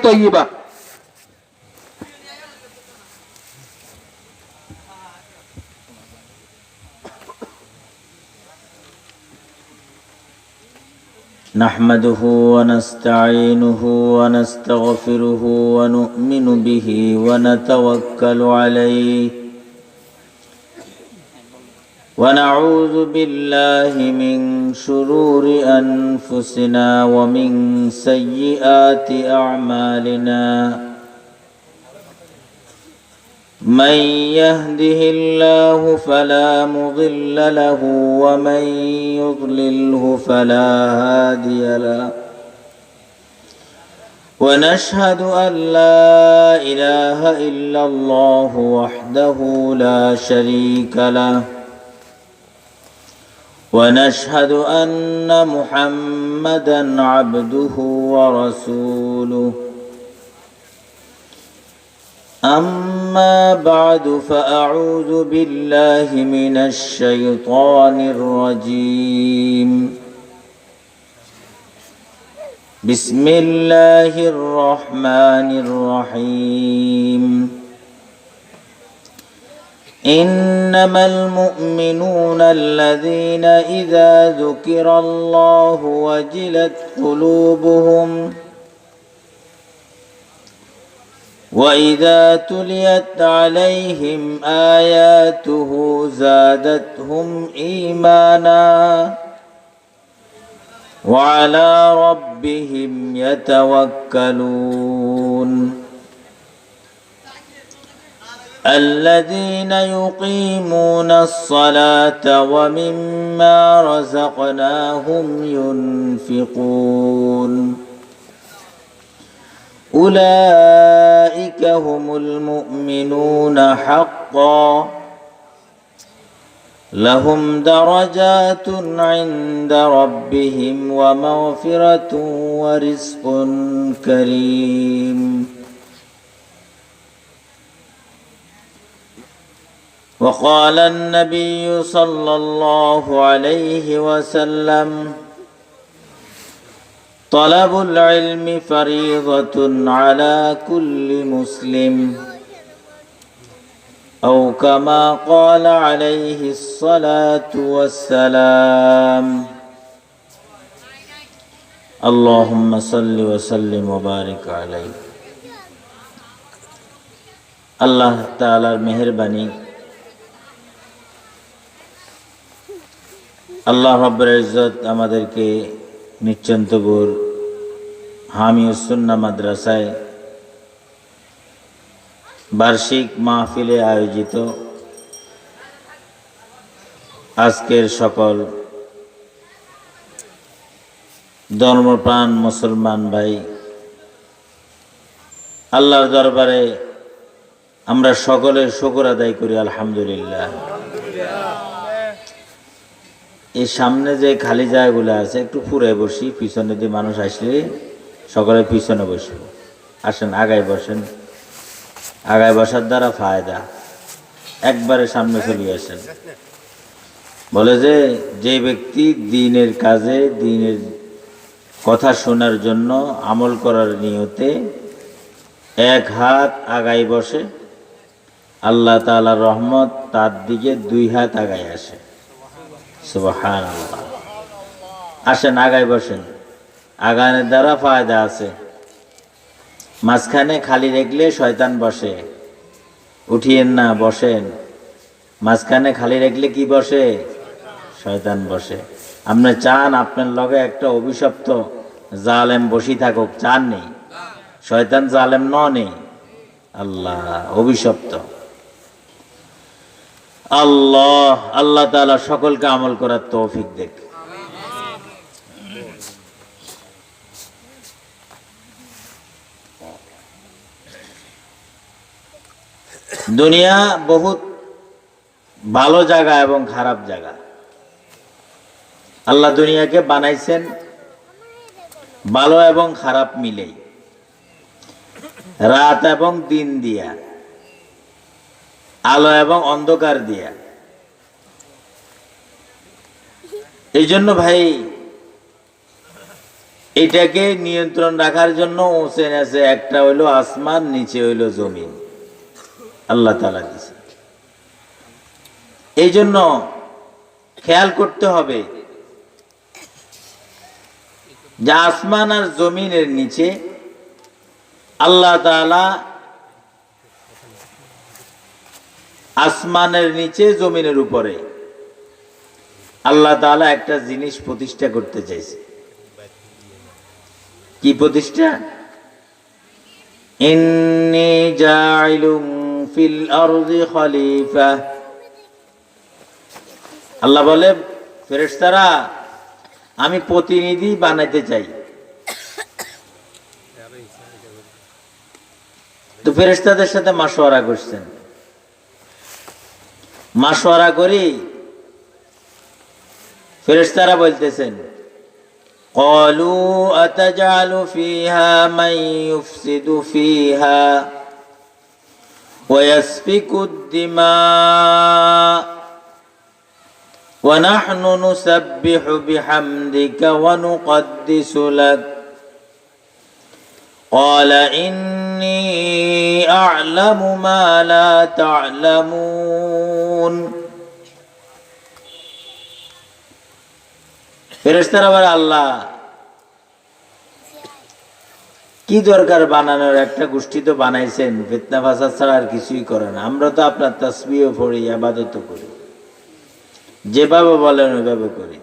তৈয়বা। نحمده ونستعينه ونستغفره ونؤمن به ونتوكل عليه ونعوذ بالله من شرور أنفسنا ومن سيئات أعمالنا من يهده الله فلا مضل له ومن يضلله فلا هادي له ونشهد أن لا إله إلا الله وحده لا شريك له ونشهد أن محمدا عبده ورسوله أما بعد فأعوذ بالله من الشيطان الرجيم بسم الله الرحمن الرحيم إنما المؤمنون الذين إذا ذكر الله وجلت قلوبهم وإذا تليت عليهم آياته زادتهم إيمانا وعلى ربهم يتوكلون الذين يقيمون الصلاة ومما رزقناهم ينفقون أولئك هم المؤمنون حقا لهم درجات عند ربهم ومغفرة ورزق كريم وقال النبي صلى الله عليه وسلم طلب العلم فريضة على كل مسلم أو كما قال عليه الصلاة والسلام اللهم صل وسلم وبارك عليه আল্লাহ তাআলার মেহেরবানি আল্লাহ রাব্বুল ইজ্জত আমাদেরকে নিশ্চন্তপুর হামিউস সুন্নাহ মাদ্রাসায় বার্ষিক মাহফিলে আয়োজিত আজকের সকল ধর্মপ্রাণ মুসলমান ভাই আল্লাহর দরবারে আমরা সকলে শুকর আদায় করি আলহামদুলিল্লাহ। এই সামনে যে খালি জায়গাগুলো আছে একটু পুরে বসি, পিছনে দিয়ে মানুষ আসলে সকলে পিছনে বসবো। আসেন আগায় বসেন, আগায় বসার দ্বারা ফায়দা। একবারে সামনে চলে আসেন। বলে যে ব্যক্তি দ্বীনের কাজে দ্বীনের কথা শোনার জন্য আমল করার নিয়তে এক হাত আগায় বসে, আল্লাহ তাআলার রহমত তার দিকে 2 হাত আগায় আসে। সুবহানাল্লাহ। আসেন আগায় বসেন, আগানের দ্বারা ফায়দা আছে। মাঝখানে খালি রাখলে শয়তান বসে, উঠিয়েন না, বসেন। মাঝখানে খালি রাখলে কি বসে? শয়তান বসে। আপনি চান আপনার লগে একটা অভিশপ্ত জালেম বসি থাকুক? চান নেই? শয়তান জালেম নেই, আল্লাহ অভিশপ্ত। আল্লাহ তাআলা সকলকে আমল করার তৌফিক দেখ। দুনিয়া বহুত ভালো জায়গা এবং খারাপ জায়গা। আল্লাহ দুনিয়াকে বানাইছেন ভালো এবং খারাপ মিলেই, রাত এবং দিন দিয়া, আলো এবং অন্ধকার দিয়া। এই জন্য ভাই এটাকে নিয়ন্ত্রণ রাখার জন্য ওসেন আছে, একটা হইলো আসমান, নিচে হইলো জমিন, আল্লাহ তাআলা দিয়েছে। এই জন্য খেয়াল করতে হবে যে আসমান আর জমিনের নিচে আল্লাহ তাআলা, আসমানের নিচে জমিনের উপরে আল্লাহ তাআলা একটা জিনিস প্রতিষ্ঠা করতে চাইছে। কি প্রতিষ্ঠা? ইন্নী জাইলুম ফিল আরদি খলিফা। আল্লাহ বলে, ফেরেশতারা, আমি প্রতিনিধি বানাইতে চাই। তো ফেরেশতাদের সাথে মাশওয়ারা করছেন, মাশওয়ারা করি ফেরেশতারা বলতেছেন, ক্বালু আতাজআলু ফীহা মান ইউফসিদু ফীহা ওয়া ইয়াসফিকুদ দিমা ওয়া নাহনু নুসাব্বিহু বিহামদিকা ওয়া নুকদ্দিসু লাক ক্বালা ইন্নী আ'লামু মা লা তা'লামুন। ফেরেশতারা বলে, আল্লাহ কি দরকার বানানোর, একটা গোষ্ঠী তো বানাইছেন, ফিতনা ফাসাদ ছাড়া আর কিছুই করে না। আমরা তো আপনার তাসবিহ পড়ি, ইবাদত করি, যেভাবে বলেন ওইভাবে করি।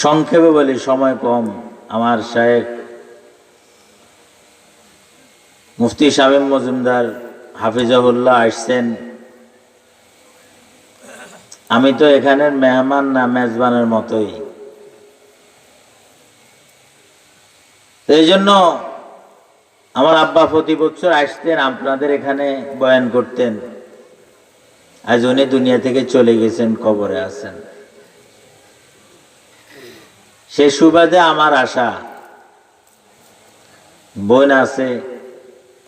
সংক্ষেপে বলি, সময় কম। আমার শায়েখ মুফতি শামীম মজুমদার হাফিজাহুল্লাহ আসছেন। আমি তো এখানের মেহমান না, মেজবানের মতোই। এই জন্য আমার আব্বা প্রতি বছর আসতেন, আপনাদের এখানে বয়ান করতেন। আজ উনি দুনিয়া থেকে চলে গেছেন, কবরে আছেন। সে সুবাদে আমার আশা, বোন আছে,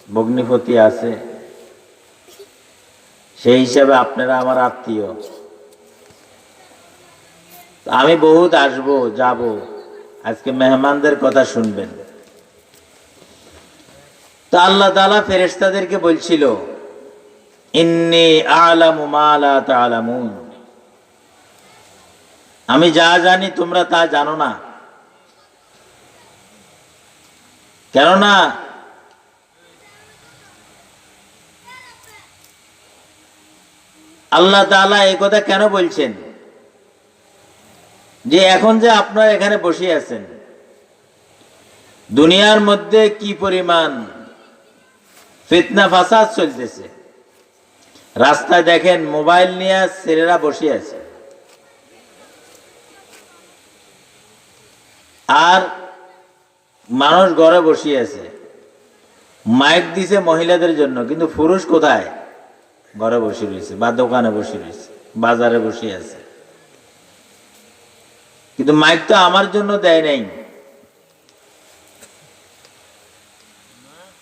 ভগ্নিপতি আছে, সেই হিসাবে আপনারা আমার আত্মীয়। আমি বহুত আসবো, যাব। আজকে মেহমানদের কথা শুনবেন। তো আল্লাহ তাআলা ফেরেশতাদেরকে বলছিল, ইন্নী আ'লামু মা লা তা'লামুন, আমি যা জানি তোমরা তা জানো না। কেননা আল্লাহ তাআলা এই কথা কেন বলছেন, যে এখন যে আপনারা এখানে বসে আছেন, দুনিয়ার মধ্যে কি পরিমাণ ফিতনা ফাসাদ চলতেছে। রাস্তায় দেখেন মোবাইল নিয়ে ছেলেরা বসে আছে, আর মানুষ ঘরে বসে আছে। মাইক দিছে মহিলাদের জন্য, কিন্তু পুরুষ কোথায়? ঘরে বসে রয়েছে, বা দোকানে বসে রয়েছে, বাজারে বসে আছে। কিন্তু মাইক তো আমার জন্য দেয় নাই,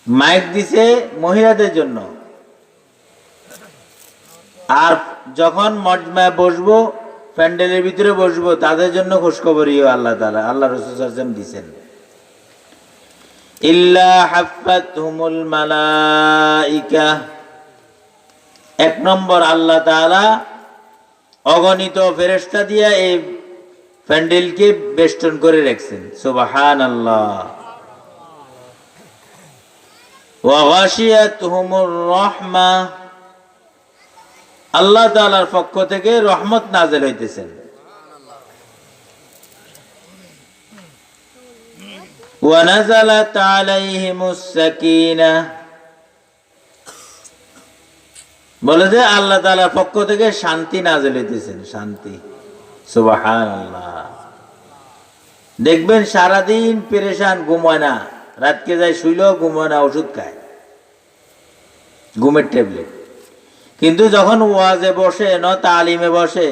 মাইক দিছে মহিলাদের জন্য। আর যখন মজমায় বসবো, প্যান্ডেলের ভিতরে বসবো, তাদের জন্য খুশখবরিও আল্লাহ তাআলা, আল্লাহ রাসূল সাল্লাল্লাহু আলাইহি ওয়াসাল্লাম দিয়েছেন। ইল্লা হাফাতহুমুল মালাইকা, এক নম্বর আল্লাহ তাআলা অগণিত ফেরেশতা দিয়া এই প্যান্ডেলকে বেষ্টন করে রাখছেন। সুবহানাল্লাহ। ওয়া গাশিয়াতহুমুর রাহমা, আল্লাহ তাআলার পক্ষ থেকে রহমত নাযিল হইতেছেন। ওয়া নাযালাত আলাইহিমুস সাকিনাহ, বলে যে আল্লাহ তাআলার পক্ষ থেকে শান্তি নাযিল হইতেছেন, শান্তি। সুবহানাল্লাহ। দেখবেন সারাদিন পেরেশান, ঘুমায় না, রাতকে যায় শুইলেও ঘুমায় না, ওষুধ খায়, ঘুমের ট্যাবলেট। কিন্তু যখন ওয়াজে বসে, তালিমে বসে,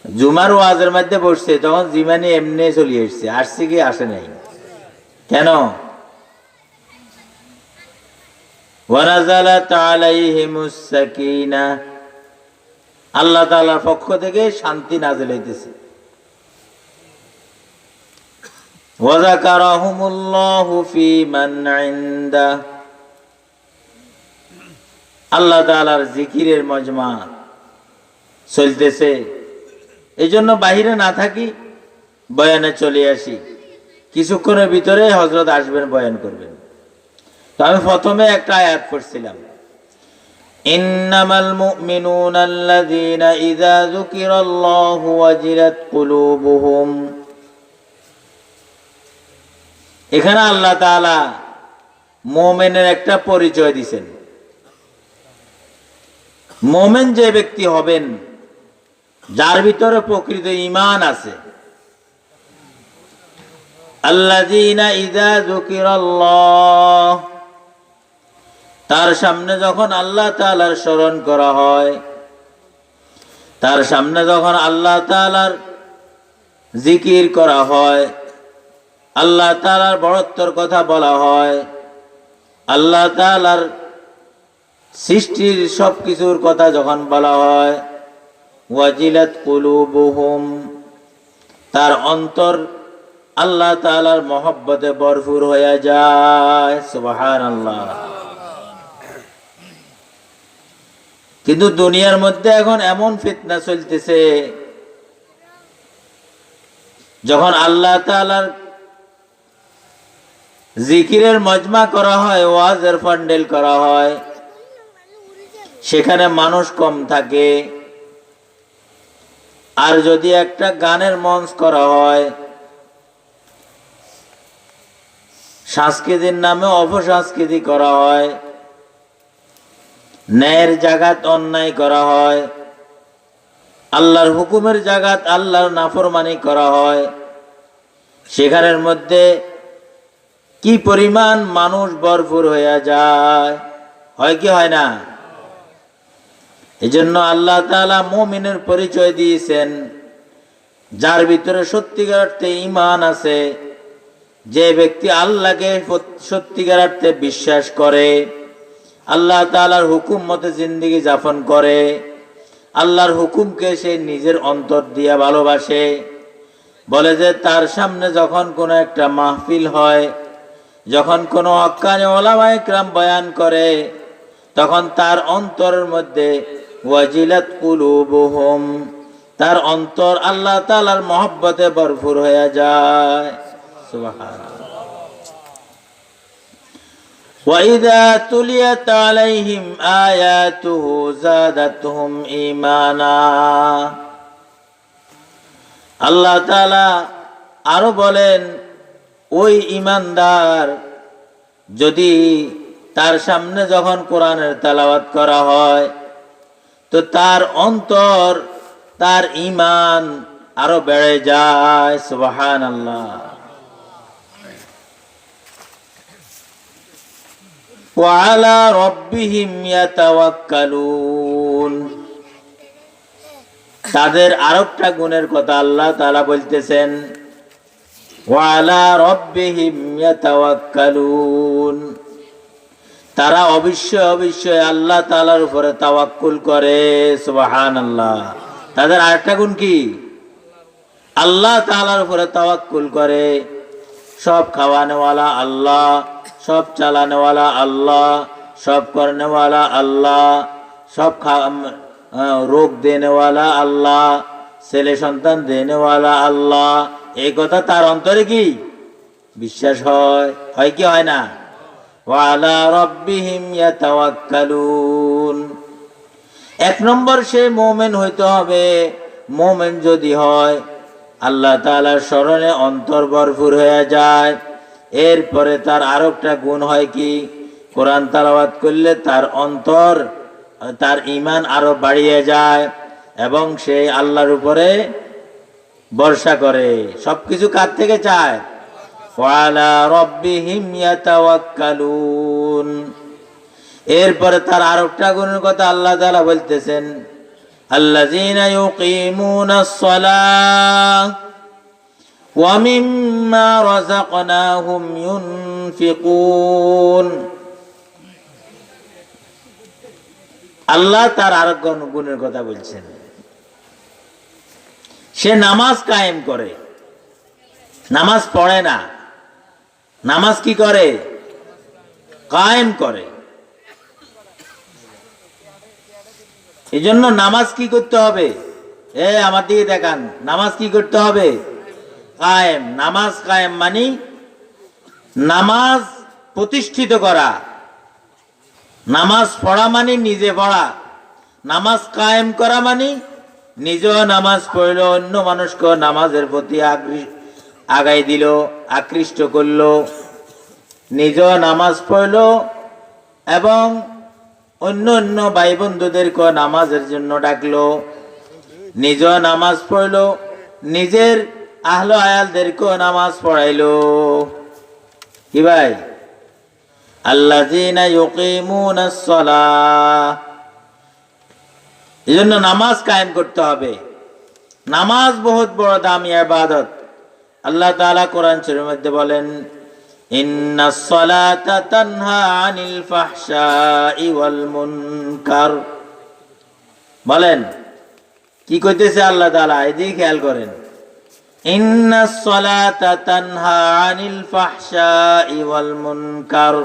জুমার ওয়াজের মধ্যে বসছে, তখন জিমানি এমনি চলে এসছে, আসছে কি আসে নাই। কেন? ওয়ানাজালাত আলাইহিমুস সাকিনাহ, আল্লাহ তাআলার পক্ষ থেকে শান্তি নাযিল হইতেছে। ওয়া যাকারাহুমুল্লাহু ফী মান ইনদা, আল্লাহ তাআলার জিকিরের মজমা চলতেছে, এই জন্য বাহিরে না থাকি, বয়ানে চলে আসি। কিছুক্ষণের ভিতরে হযরত আসবেন, বয়ান করবেন। তো আমি প্রথমে একটা আয়াত পড়ছিলাম, ইন্নামাল মুমিনুনা আল্লাযীনা ইযা যুকিরাল্লাহু ওয়াজিলাত কুলুবুহুম। এখানে আল্লাহ তাআলা মুমিনের একটা পরিচয় দিয়েছেন। মুমিন যে ব্যক্তি হবেন, যার ভিতরে প্রকৃত ঈমান আছে, আল্লাযীনা ইযা যুকিরাল্লাহ, তার সামনে যখন আল্লাহ তাআলার স্মরণ করা হয়, তার সামনে যখন আল্লাহ তাআলার জিকির করা হয়, আল্লাহ তাআলার বড়ত্বর কথা বলা হয়, আল্লাহ তাআলার সৃষ্টির সবকিছুর কথা যখন বলা হয়, ওয়াজিলাত কুলুবুহুম, তার অন্তর আল্লাহ তাআলার মহব্বতে ভরপুর হয়ে যায়। সুবহানাল্লাহ। কিন্তু দুনিয়ার মধ্যে এখন এমন ফিতনা চলতেছে, যখন আল্লাহ তাআলার জিকিরের মজমা করা হয়, ওয়াজের প্যান্ডেল করা হয়, সেখানে মানুষ কম থাকে। আর যদি একটা গানের মঞ্চ করা হয়, সংস্কৃতির নামে অপসংস্কৃতি করা হয়, ন্যায়ের জায়গাত অন্যায় করা হয়, আল্লাহর হুকুমের জায়গাত আল্লাহর নাফরমানি করা হয়, সেখানের মধ্যে কি পরিমাণ মানুষ ভরপুর হয়ে যায়, হয় কি হয় না? এজন্য আল্লাহ তাআলা মুমিনের পরিচয় দিয়েছেন, যার ভিতরে সত্যিকার অর্থে ঈমান আছে, যে ব্যক্তি আল্লাহকে সত্যিকার অর্থে বিশ্বাস করে, আল্লাহ তাআলার হুকুম মতে জিন্দেগি যাপন করে, আল্লাহর হুকুমকে সে নিজের অন্তর দিয়ে ভালোবাসে। বলে যে তার সামনে যখন কোনো একটা মাহফিল হয়, যখন কোনো হক্কানি উলামায়ে কেরাম বয়ান করে, তখন তার অন্তরের মধ্যে ওয়াজিলাত কুলুবুহুম, তার অন্তর আল্লাহ তাআলার মহব্বতে ভরপুর হয়ে যায়। সুবহানাল্লাহ। وَإِذَا تُلِيَتْ عَلَيْهِمْ آيَاتُهُ زَادَتْهُمْ إِيمَانًا। আল্লাহ তাআলা আরো বলেন, ওই ঈমানদার যদি তার সামনে যখন কোরআনের তেলাওয়াত করা হয়, তো তার অন্তর, তার ঈমান আরো বেড়ে যায়। সুবহানাল্লাহ। وعلى ربهم يتوكلون। তাদের আরেকটা গুণের কথা আল্লাহ তাআলা বলতেছেন, وعلى ربهم يتوكلون, তারা অবশ্যই আল্লাহ তাআলার উপরে তাওয়াক্কুল করে। সুবহানাল্লাহ। তাদের আরেকটা গুণ কি? আল্লাহ তাআলার উপরে তাওয়াক্কুল করে। সব খাওয়ানেওয়ালা আল্লাহ, সব চালানেওয়ালা আল্লাহ, সব করনেওয়ালা আল্লাহ, সব রোগ দেনেওয়ালা আল্লাহ, ছেলে সন্তান দেনেওয়ালা আল্লাহ। এই কথা তার অন্তরে কি বিশ্বাস হয়? হয় কি হয় না? ওয়ালা রব্বিহিম ইয়াতাওয়াক্কালুন। এক নম্বর সে মুমিন হইতে হবে। মুমিন যদি হয়, আল্লাহ তাআলার স্মরণে অন্তর ভরপুর হয়ে যায়। এরপরে তার আরেকটা গুণ হয় কি? কোরআন তেলাওয়াত করলে তার অন্তর, তার ঈমান আরো বাড়িয়ে যায় এবং সে আল্লাহর উপরে ভরসা করে। সবকিছু কার থেকে চায়? ওয়ালা রব্বিহিম ইয়াতাওয়াক্কালুন। এরপরে তার আরেকটা গুণের কথা আল্লাহ তাআলা বলতেছেন, আল্লাযীনা ইউকিমুনাস সালাহ ওয়া মিম্মা রাযাকনাহুম ইউনফিকুন। আল্লাহ তার আরেক গুণের কথা বলছেন, সে নামাজ কায়েম করে নামাজ পড়ে না, নামাজ কি করে? কায়েম করে। এই জন্য নামাজ কি করতে হবে? আমার দিকে দেখান, নামাজ কি করতে হবে? কায়েম। নামাজ কায়েম মানি নামাজ প্রতিষ্ঠিত করা। নামাজ পড়া মানে নিজে পড়া, নামাজ কায়েম করা মানে নিজেও নামাজ পড়ল, অন্য মানুষকে নামাজের প্রতি আগাই দিল, আকৃষ্ট করল, নিজেও নামাজ পড়ল এবং অন্য অন্য ভাই বন্ধুদেরকে নামাজের জন্য ডাকলো, নিজেও নামাজ পড়ল, নিজের আহলো আয়ালদেরকেও নামাজ পড়াইলো। কি ভাই? আল্লাযীনা ইউকিমুনাস সালাহ। এজন্য নামাজ কায়েম করতে হবে। নামাজ বহুত বড় দামি ইবাদত। আল্লাহ তাআলা কোরআন শরীফের মধ্যে বলেন, ইন্নাস সালাতা তানহা আনিল ফাহশাই ওয়াল মুনকার। বলেন কি কইতেছে আল্লাহ তাআলা? এদিকে খেয়াল করেন। ইন্নাস সালাতা তানহা আনিল ফাহশাই ওয়াল মুনকার।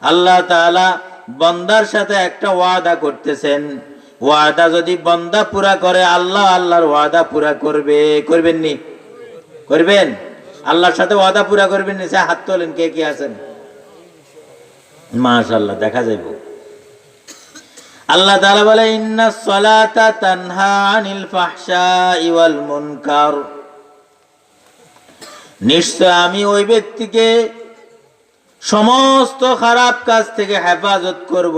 আল্লাহ তাআলা বান্দার সাথে একটা ওয়াদা করতেছেন। ওয়াদা যদি বান্দা পুরা করে, আল্লাহ আল্লাহর ওয়াদা পুরা করবে। করবেন নি? করবেন? আল্লাহর সাথে ওয়াদা পুরা করবেন নি? হাত তোলেন কে কে আছেন? মাশাআল্লাহ, দেখা যাইব। আল্লাহ তাআলা বলে, ইন্নাস সালাতা তানহা আনিল ফাহশাই ওয়াল মুনকার। নিশ্চয় আমি ওই ব্যক্তিকে সমস্ত খারাপ কাজ থেকে হেফাজত করব,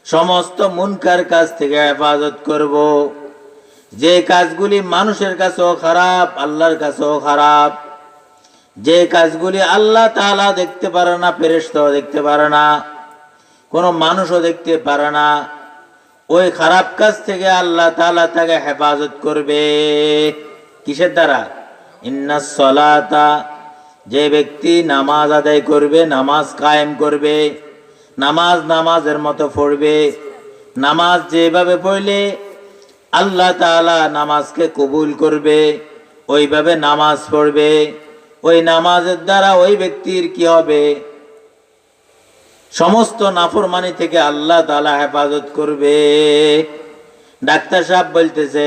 সমস্ত মুনকার কাজ থেকে হেফাজত করব। যে কাজগুলি মানুষের কাছেও খারাপ, আল্লাহর কাছেও খারাপ, যে কাজগুলি আল্লাহ তাআলা দেখতে পারে না, ফেরেশতাও দেখতে পারে না, কোনো মানুষও দেখতে পারে না, ওই খারাপ কাজ থেকে আল্লাহ তাআলা তাকে হেফাজত করবে। কিসের দ্বারা? ইন্নাস সালাতা, যে ব্যক্তি নামাজ আদায় করবে, নামাজ কায়েম করবে, নামাজ নামাজের মতো পড়বে, নামাজ যেভাবে পড়লে আল্লাহ তাআলা নামাজকে কবুল করবে ওইভাবে নামাজ পড়বে, ওই নামাজের দ্বারা ওই ব্যক্তির কি হবে? সমস্ত নাফরমানি থেকে আল্লাহ তাআলা হেফাজত করবে। ডাক্তার সাহেব বলতেছে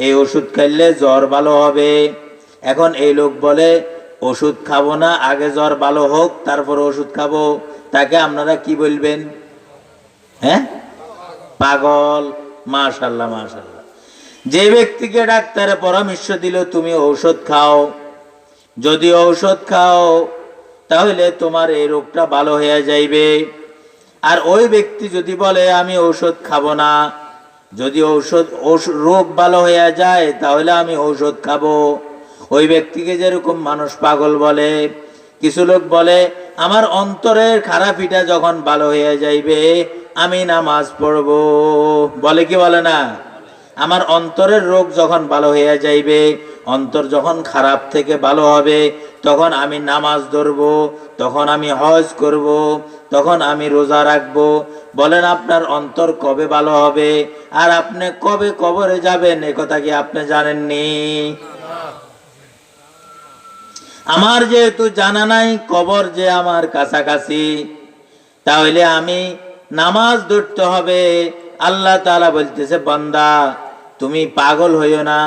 এই ওষুধ খাইলে জ্বর ভালো হবে। এখন এই লোক বলে ওষুধ খাবো না, আগে জ্বর ভালো হোক তারপর ওষুধ খাবো। তাকে আপনারা কি বলবেন? হ্যাঁ, পাগল। মাশাআল্লাহ, মাশাআল্লাহ। যে ব্যক্তিকে ডাক্তারে পরামর্শ দিল তুমি ঔষধ খাও, যদি ঔষধ খাও তাহলে তোমার এই রোগটা ভালো হয়ে যাইবে। আর ওই ব্যক্তি যদি বলে আমি ঔষধ খাবো না, যদি রোগ ভালো হয়ে যায় তাহলে আমি ঔষধ খাবো, ওই ব্যক্তিকে যেরকম মানুষ পাগল বলে। কিছু লোক বলে আমার অন্তরের খারাপিটা যখন ভালো হয়ে যাইবে আমি নামাজ পড়বো। বলে কি বলে না? আমার অন্তরের রোগ যখন ভালো হয়ে যাইবে, অন্তর যখন খারাপ থেকে ভালো হবে, তখন আমি নামাজ ধরবো, তখন আমি হজ করব, তখন আমি রোজা রাখবো। বলেন আপনার অন্তর কবে ভালো হবে আর আপনি কবে কবরে যাবেন এ কথা কি আপনি জানেননি? আমার যেহেতু জানা নাই কবর যে আমার কাছাকাছি, তাহলে আমি নামাজ ধরতে হবে। আল্লাহ তাআলা বলতেছে বান্দা তুমি পাগল হইও না,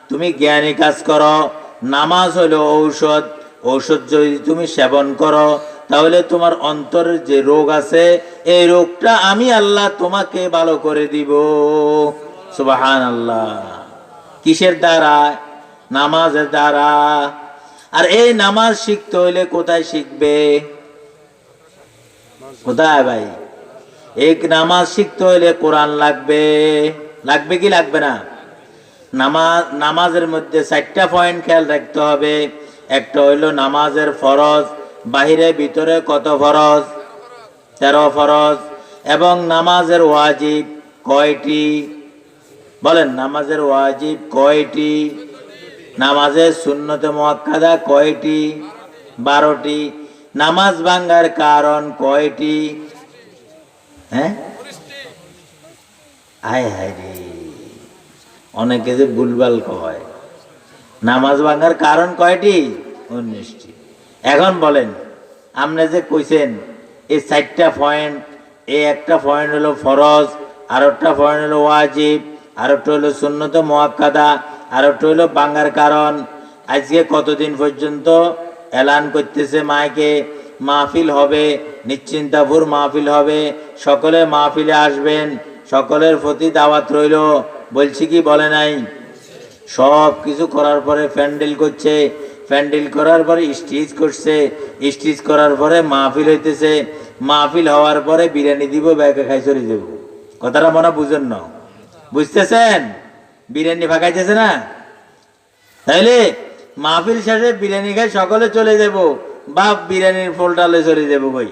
তুমি জ্ঞানী কাজ করো। নামাজ হলো ঔষধ, ঔষধ যদি তুমি সেবন করো তাহলে তোমার অন্তরের যে রোগ আছে এই রোগটা আমি আল্লাহ তোমাকে ভালো করে দিব। সুবহানাল্লাহ। কিসের দ্বারা? নামাজের দ্বারা। আর এই নামাজ শিখতে হইলে কোথায় শিখবে? কোথায় ভাই? এই নামাজ শিখতে হইলে কোরআন লাগবে। লাগবে কি লাগবে না? নামাজের মধ্যে 4টা পয়েন্ট খেয়াল রাখতে হবে। একটা হইলো নামাজের ফরজ, বাহিরে ভিতরে কত ফরজ? 13 ফরজ। এবং নামাজের ওয়াজিব কয়টি? বলেন নামাজের ওয়াজিব কয়টি? নামাজের সুন্নতে মুআক্কাদা কয়টি? 12টি। নামাজ ভাঙ্গার কারণ কয়টি? হ্যাঁ, আয় হায় রে, অনেকে যে ভুলভাল কয়। নামাজ ভাঙার কারণ কয়টি? 19টি। এখন বলেন, আপনি যে কইছেন এই 4টা পয়েন্ট, এই একটা পয়েন্ট হলো ফরজ, আর একটা পয়েন্ট হলো ওয়াজিব, আর একটা হলো সুন্নত মুআক্কাদা, আর একটা হলো ভাঙার কারণ। আজকে কতদিন পর্যন্ত এলান করতেছে মাইকে, মাহফিল হবে, নিশ্চিন্তাপুর মাহফিল হবে, সকলে মাহফিলে আসবেন, সকলের প্রতি দাওয়াত রইল, বলছি কি বলে নাই? সব কিছু করার পরে প্যান্ডেল করছে, প্যান্ডেল করার পরে স্টেজ করছে, স্টেজ করার পরে মাহফিল হইতেছে, মাহফিল হওয়ার পরে বিরিয়ানি দিব, ব্যাগে খাই চলে যাব। কথাটা মনে বুঝেন না? বুঝতেছেন? বিরিয়ানি ফাঁকাইতেছে না? তাইলে মাহফিল শেষে বিরিয়ানি খাই সকলে চলে যাব, বাপ বিরিয়ানির ফোলটালে চলে যাব। বই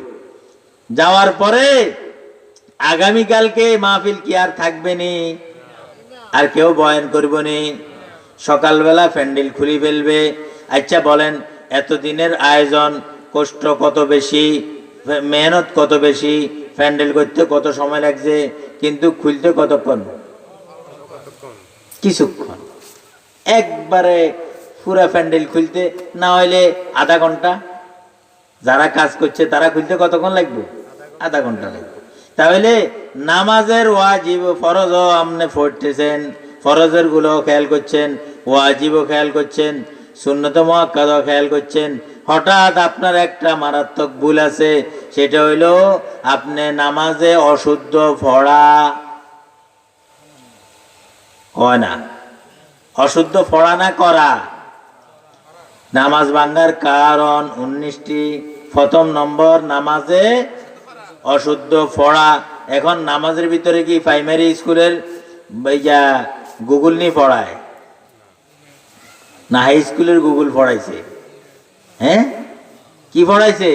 যাওয়ার পরে আগামীকালকে মাহফিল কি আর থাকবে নি? আর কেউ বয়ান করবো নি? সকালবেলা প্যান্ডেল খুলে ফেলবে। আচ্ছা বলেন, এতদিনের আয়োজন, কষ্ট কত বেশি, মেহনত কত বেশি, প্যান্ডেল করতে কত সময় লাগছে, কিন্তু খুলতে কতক্ষণ? কিছুক্ষণ। একবারে পুরা প্যান্ডেল খুলতে না হইলে আধা ঘন্টা। যারা কাজ করছে তারা খুলতে কতক্ষণ লাগবে? আধা ঘন্টা লাগবে। তাহলে নামাজের ওয়াজিব ফরজও আপনি পড়তেছেন, ফরজের গুলো খেয়াল করছেন, ওয়াজিবও খেয়াল করছেন, সুন্নত মুআক্কাদাও খেয়াল করছেন। হঠাৎ আপনার একটা মারাত্মক ভুল আছে, সেটা হইল আপনি নামাজে অশুদ্ধ পড়া হয় না, অশুদ্ধ পড়া না করা। নামাজ ভাঙার কারণ 19টি। প্রথম নম্বর, নামাজে অশুদ্ধ পড়া। এখন নামাজের ভিতরে কি প্রাইমারি স্কুলের গুগল নিয়ে পড়ায় না হাই স্কুলের গুগল পড়াইছে? হ্যাঁ, কি পড়াইছে?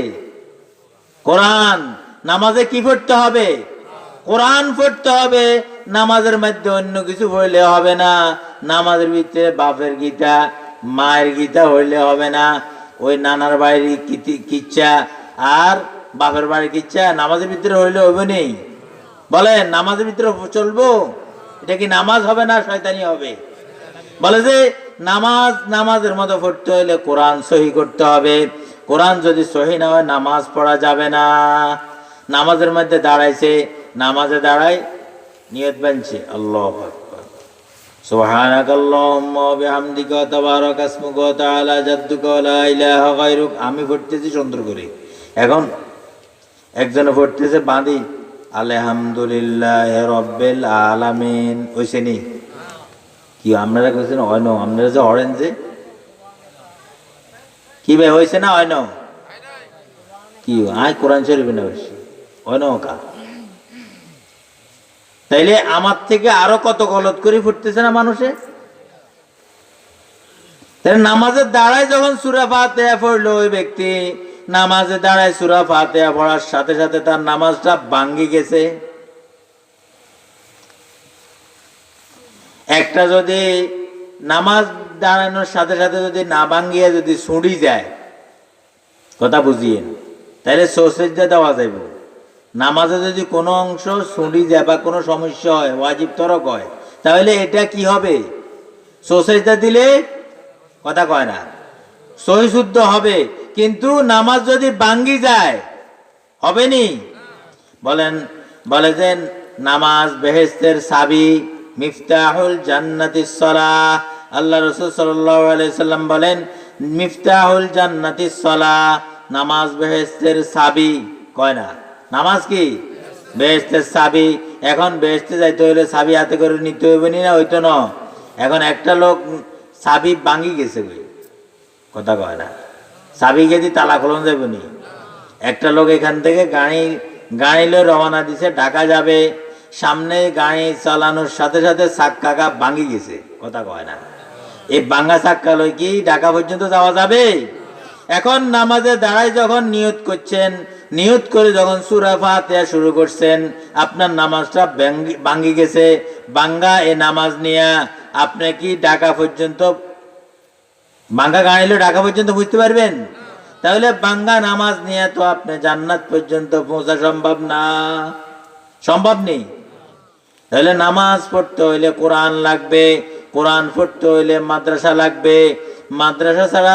কোরআন। নামাজে কি পড়তে হবে? কোরআন পড়তে হবে। নামাজের মধ্যে অন্য কিছু পড়লে হবে না। নামাজের ভিতরে বাপের গীতা, মায়ের গীতা হইলে হবে না। ওই নানার বাড়ির কিচ্ছা আর বাপের বাড়ির কিচ্ছা নামাজের ভিতরে হইলে হবে নেই? বলেন, নামাজের ভিতরে চলবো? এটা কি নামাজ হবে না শয়তানি হবে? বলে যে নামাজ নামাজের মতো পড়তে হইলে কোরআন সহি করতে হবে। কোরআন যদি সহি না হয় নামাজ পড়া যাবে না। নামাজের মধ্যে দাঁড়াইছে, নামাজে দাঁড়ায় নিয়ত বানছে, আল্লাহু আকবার, সুবহানাকাল্লাহুম্মা ওয়া বিহামদিকা তাবারাকা ইসমুকা ওয়া তাআলা জাদ্দুকা ওয়া লা ইলাহা গায়রুক। আমি পড়তেছি সুন্দর করে। এখন একজনে পড়তেছে বাঁধি, আলহামদুলিল্লাহ রাব্বিল আলামিন। ওইছে নি কি? আপনারা কইছেন হয় না? আপনারা যে অরেঞ্জে কি ভাই হয়েছে না? হয় না? কি আয় কোরআন শরীফে না বেশি হয় না কা? তাইলে আমার থেকে আরো কত গলত করে ফুটতেছে না মানুষে? তাহলে নামাজের দাঁড়ায় যখন সূরা ফাতিহা পড়লো ওই ব্যক্তি, নামাজে দাঁড়ায় সূরা ফাতিহা পড়ার সাথে সাথে তার নামাজটা ভাঙ্গি গেছে। একটা যদি নামাজ দাঁড়ানোর সাথে সাথে যদি না ভাঙ্গিয়ে যদি ছুটি যায়, কথা বুঝিয়েন, তাহলে সৌসেজদা দেওয়া যাইব। নামাজে যদি কোনো অংশ ছুটি যায় বা কোনো সমস্যা হয়, ওয়াজিব তরক হয়, তাহলে এটা কি হবে? সৌসেজদা দিলে কথা কয় না, সহি শুদ্ধ হবে। কিন্তু নামাজ যদি ভাঙ্গি যায় হবে নি? বলেন, বলে যে নামাজ বেহেশতের চাবি, মিফতাহুল জান্নাতিস সালাহ। আল্লাহ রাসূল সাল্লাল্লাহু আলাইহি সাল্লাম বলেন, মিফতাহুল জান্নাতিস সালাহ, নামাজ বেহেশতের চাবি। কয় না? নামাজ কি বেহেশতের চাবি। এখন বেহেশতে যাইতে হইলে চাবি হাতে করে নিতে হইবে না? হইতো না। এখন একটা লোক চাবি ভাঙ্গি গেছে, কথা কয় না, চাবি গেছি তালা খোলন যাবে নি? একটা লোক এখান থেকে গাড়ি লয়ে রওনা দিছে, ঢাকা যাবে। সামনে গাড়ি চালানোর সাথে সাথে চাক্কা ভাঙ্গি গেছে, কথা কয় না। এই ভাঙ্গা চাক্কা লই কি ঢাকা পর্যন্ত যাওয়া যাবে? এখন নামাজে দাঁড়ায় যখন নিয়ত করছেন, নিয়ত করে যখন সূরা ফাতিহা শুরু করছেন, আপনার নামাজটা ভাঙ্গি গেছে। ভাঙ্গা এই নামাজ নিয়ে আপনি কি ঢাকা পর্যন্ত, ভাঙ্গা গাড়িলে ঢাকা পর্যন্ত বুঝতে পারবেন? তাহলে ভাঙ্গা নামাজ নিয়ে তো আপনি জান্নাত পর্যন্ত পৌঁছা সম্ভব না, সম্ভব নেই। তাহলে নামাজ পড়তে হইলে কোরআন লাগবে, কোরআন পড়তে হইলে মাদ্রাসা লাগবে, মাদ্রাসা ছাড়া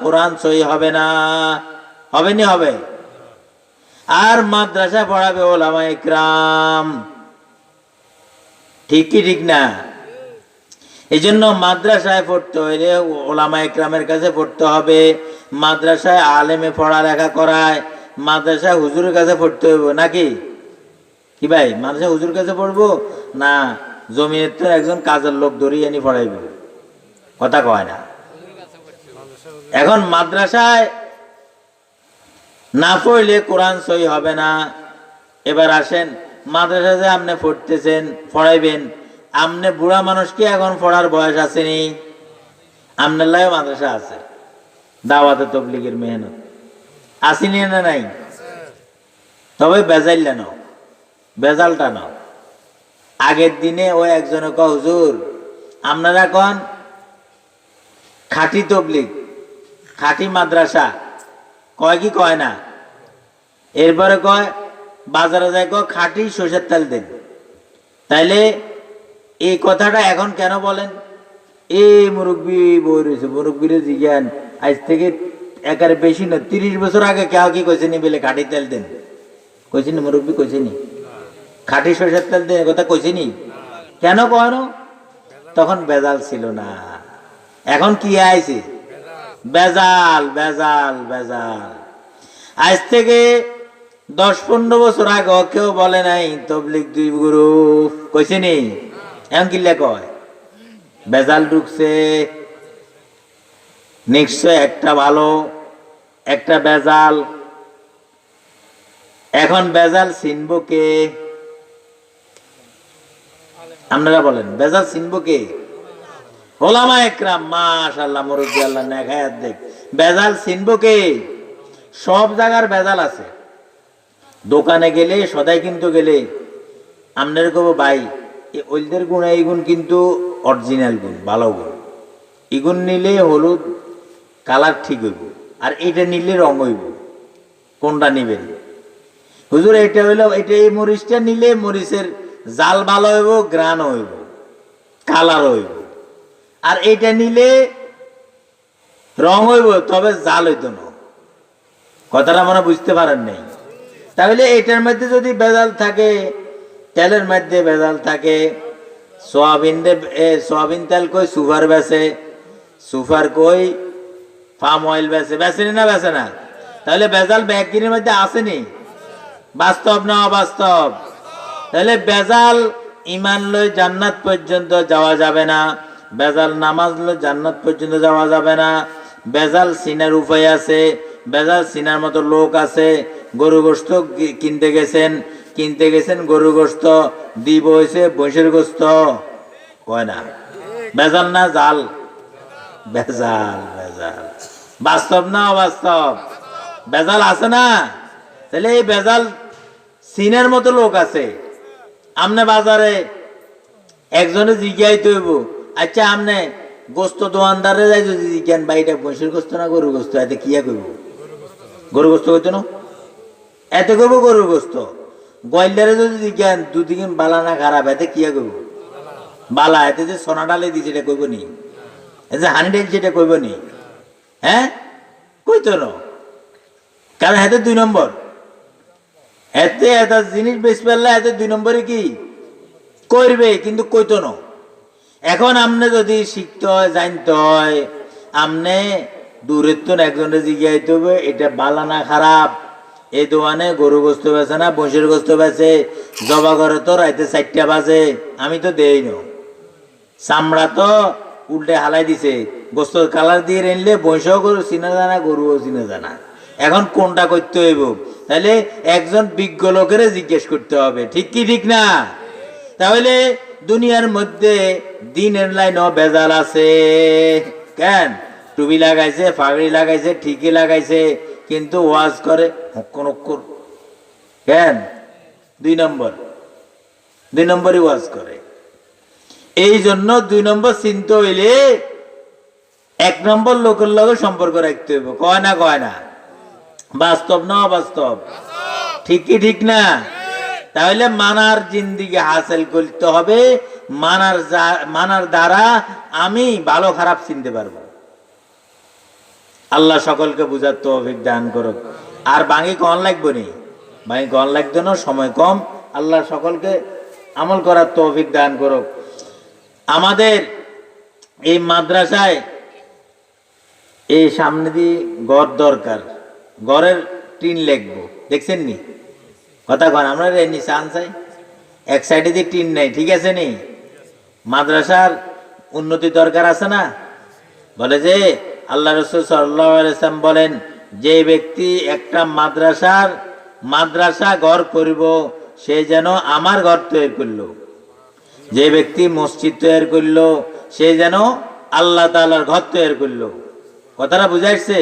কোরআন সহি হবে না, হবে নি হবে। আর মাদ্রাসা পড়াবে ওলামা ইকরাম, ঠিক কি ঠিক না? এই জন্য মাদ্রাসায় পড়তে হইলে ওলামা ইকরামের কাছে পড়তে হবে। মাদ্রাসায় আলেমে পড়ালেখা করায়, মাদ্রাসায় হুজুরের কাছে পড়তে হইব নাকি? কি ভাই, মাদ্রাসায় হুজুর কাছে পড়বো না জমিনের তো একজন কাজের লোক ধরিয়ে এনে পড়াইব? কথা কয় না। এখন মাদ্রাসায় না পড়লে কোরআন সহি হবে না। এবার আসেন, মাদ্রাসায় আপনি পড়তেছেন, পড়াইবেন, আপনি বুড়া মানুষ কি এখন পড়ার বয়স আসেনি? আপনার লাগে মাদ্রাসা আছে, দাওয়াতে তবলিগের মেহনত আসেনি না নাই? তবে বেজাইলে নাও, বেজালটা নাও। আগের দিনে ওই একজনে কয়, হুজুর আপনারা কন খাঁটি তবলিগ, খাঁটি মাদ্রাসা, কয় কি কয় না? এরপরে কয় বাজারে যায় কয় খাঁটি সরষের তেল দেন। তাইলে এই কথাটা এখন কেন বলেন? এই মুরব্বী বই রয়েছে, মুরব্বীরে জিজ্ঞান আজ থেকে একেবারে বেশি না 30 বছর আগে কেউ কি কইছে নি বলে খাঁটি তেল দেন? কইছে নি মুরব্বী? কইছে নি খাঁটি সরষের তেল দেন? কথা কইছে নি? কেন কয়? তখন বেজাল ছিল না। এখন কি আইছে? বেজাল, বেজাল, বেজাল। আজ থেকে 10-15 বছর আগে কেউ বলে নাই তবলিগ 2 গ্রুপ, কইছে নি? এখন কিল্লা কয়? বেজাল ঢুকছে নিশ্চয়, একটা ভালো একটা বেজাল। এখন বেজাল চিনব কে? আপনারা বলেন, বেজাল চিনব কে? ওলামা ইকরাম। মাশাআল্লাহ, মুরব্বি আল্লাহ নেক হায়াত দেখ। বেজাল চিনব কে? সব জায়গার বেজাল আছে। দোকানে গেলে, সদাই কিনতে গেলে আপনার কব ভাই ওইদের গুণ এই গুণ কিন্তু অরিজিনাল গুণ, ভালো গুণ, এগুন নিলে হলুদ কালার ঠিক হইব, আর এটা নিলে রং হইব, কোনটা নিবেন? হুজুর এটা হইলো, এটা এই মরিচটা নিলে মরিচের জাল ভালো হইব, গ্রান হইব, কালার হইব, আর এটা নিলে রং হইব তবে জাল হইতো না। কথাটা মনে বুঝতে পারেন নাই? তাহলে এটার মধ্যে যদি বেজাল থাকে, তেলের মধ্যে বেজাল থাকে, সোয়াবিন তেল কই সুপার বেচে, সুপার কই পাম অয়েল বেচে, বেচেনি না বেচে না? তাহলে বেজাল ব্যাগিনের মধ্যে আসেনি? বাস্তব না অবাস্তব? তাহলে বেজাল ইমান লই জান্নাত পর্যন্ত যাওয়া যাবে না, বেজাল নামাজ লই জান্নাত পর্যন্ত যাওয়া যাবে না। বেজাল সিনার উপায় আছে, বেজাল সিনার মতো লোক আছে। গরু গোস্ত কিনতে গেছেন গরু গোস্ত দিব হয়েছে বৈশের গোস্ত, কয় না? বেজাল না জাল? বেজাল, বেজাল। বাস্তব না অবাস্তব? বেজাল আছে না? তাহলে এই বেজাল সিনার মতো লোক আছে। আমনে বাজারে একজনে জিজ্ঞাইতে হইব, আচ্ছা আমনে গোস্ত দোকানদারে যাই যদি জিজ্ঞান ভাই এটা বৈশের গোস্ত না গরু গোস্ত, এতে কিয়া কইব? গরু গোস্ত কইতো না, এতে কইব গরুর গোস্ত। গোয়ালদারে যদি জিজ্ঞান দুদিকে বালা না খারাপ, এতে কিয়া কইব? বালা। এতে যে সোনা ডালে দিছে এটা কইব নি? এতে যে হানি ডাল সেটা কইব নি? হ্যাঁ, কইতো না। কারণ এতে 2 নম্বর, এতে একটা জিনিস বেশ পারলে এতে 2 নম্বরে কি করবে, কিন্তু কইতো না। এখন আমনে যদি শিখতে হয়, জানতে হয়, আমনে দূরের তো একজনে জিজ্ঞাইতে হবে এটা বালা না খারাপ, এই দোকানে গরু গোস্ত বেছে না বৈশের গোস্ত বেছে, জবা করে তো রাইতে 4টা বাজে, আমি তো দেই না, চামড়া তো উল্টে হালাই দিছে, গোস্ত কালার দিয়ে রেনলে বৈশও গরু চিনা জানা, গরুও চিনা জানা। এখন কোনটা করতে হইব? তাহলে একজন বিজ্ঞ লোকের জিজ্ঞেস করতে হবে, ঠিক কি ঠিক না? তাহলে দুনিয়ার মধ্যে দিনের লাইন বেজাল আছে। কেন? টুপি লাগাইছে, পাগড়ি লাগাইছে, ঠিকই লাগাইছে, কিন্তু ওয়াজ করে হক্কর হক্কর। কেন? 2 নম্বরই ওয়াজ করে। এই জন্য 2 নম্বর চিন্তা হইলে 1 নম্বর লোকের লগে সম্পর্ক রাখতে হইব, কয় না? কয় না? বাস্তব না অবাস্তব? ঠিক কি ঠিক না? তাহলে মানার জিন্দিগি হাসিল করতে হবে। মানার দ্বারা আমি ভালো খারাপ চিনতে পারবো। আল্লাহ সকলকে বুঝার তৌফিক দান করুক। আর বাঙি কন লাগবে নি, বাঙি কন লাগবে না, সময় কম। আল্লাহ সকলকে আমল করার তৌফিক দান করুক। আমাদের এই মাদ্রাসায় এই সামনে দিয়ে ঘর দরকার, ঘরের টিন লাগবো, দেখছেন নি কথা কন, আমরা নিচে আনসাই এক সাইডে দিয়ে টিন নেই, ঠিক আছে নি, মাদ্রাসার উন্নতি দরকার আছে না? বলে যে আল্লাহ রাসূল সাল্লাল্লাহু আলাইহি ওয়াসাল্লাম বলেন, যে ব্যক্তি একটা মাদ্রাসা ঘর করব, সে যেন আমার ঘর তৈরি করলো। যে ব্যক্তি মসজিদ তৈরি করলো, সে যেন আল্লাহ তাআলার ঘর তৈরি করলো। কথাটা বুঝাইছে?